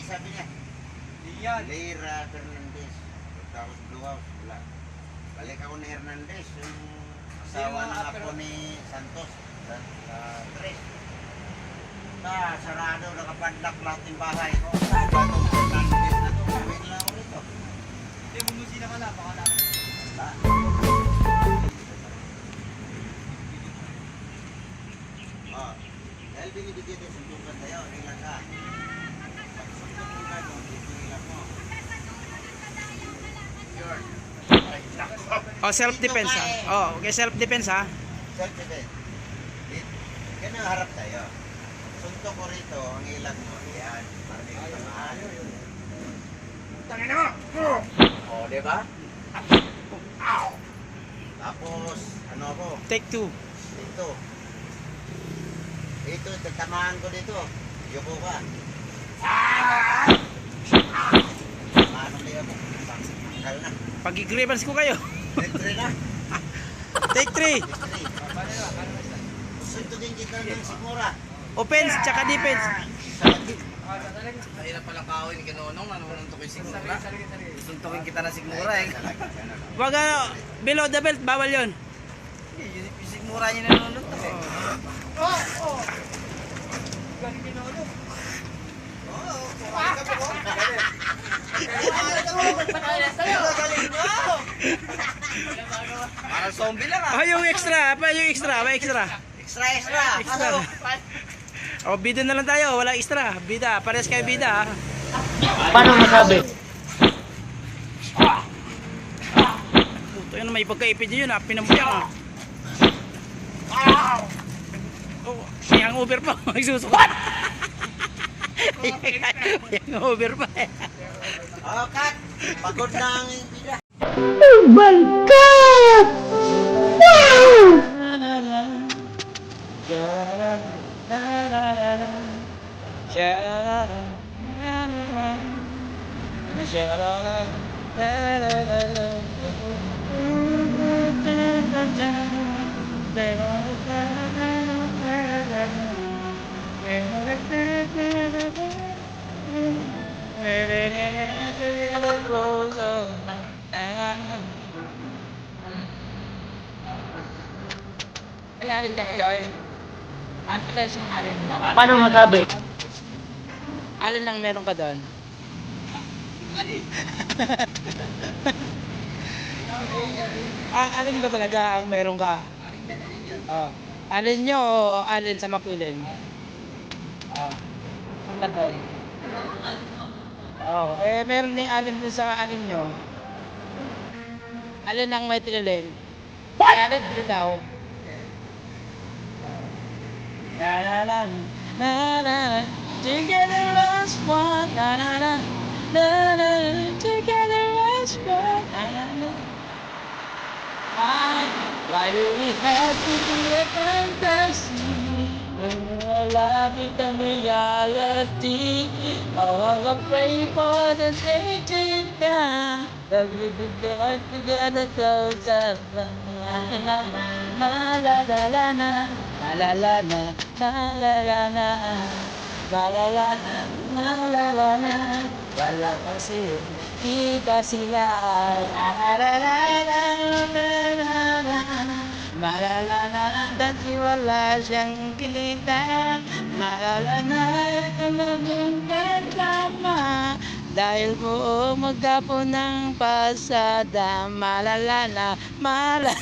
sabi niya. Lira Fernandez. Tapos Blue House, wala. Balik ako ni Hernandez, yung asawa ng apo ni Santos. Sa Tres. Sarado, nakapadlock lahat ng bahay ko. Batong Fernandez na ito, gawin lang ako rito. Hindi, bumusina ka na, baka namin. Dahil binibigyan din suntukan tayo, tingnan ka. Pag suntukan mo, titingilan mo. Yun. Oh, self-defense ha. Oh, okay, self-defense ha. Self-defense. Ganun harap tayo. Suntok ko rito, ang ilag mo. Yan, parang hindi ka mahal. Tangin na mo! O, diba? Tapos, ano ako? Take two. Dito. Dito, tatamaan ko dito. Yuko ka. Paano liya mo? Tanggal na. Pag-grievance ko kayo. Litre na. Take three. Suntukin kita ng sigmura. Offense, tsaka defense. Mahirap palang kawin ni Kanonong, nanununtukin sigmura. Suntukin kita na sigmura eh. Wag below the belt, bawal yon. Yung sigmura niya nanununtok eh. Galing Kanonong. Parang zombie lang ah. Oh, yung extra, pa yung extra, may extra. Extra. Extra. Oh, bida na lang tayo, wala extra. Bida, pares kayo bida. Paano masabi? Puto yun, may pagkaipid yun ha, pinamuyang oh, yung over pa, magsusukat. Yung over pa eh. Oh, cut. Pagod na ang bida. Oh my God! Wow! Paano masabi? Alin lang meron ka doon? Alin ba talaga ang meron ka? Oh. Alin nyo o alin sa mapiling? Oh. Ang ganda. Oh, meron din alin din sa alin nyo. Alin ang may tililing? Alin din daw. La la la, together as one. La la la, together as one. Why do we have to be a fantasy? Love is the reality. Oh, I pray for the day to come. That we be there together closer. La la la la la la la. La la la la la la la la la la la la la la. Wala kasi kita sila. La la la la la la la la. Malala na dati wala siyang kita. Malala na naging kasama. Dahil buo magdapo ng pasada. Malala na malala.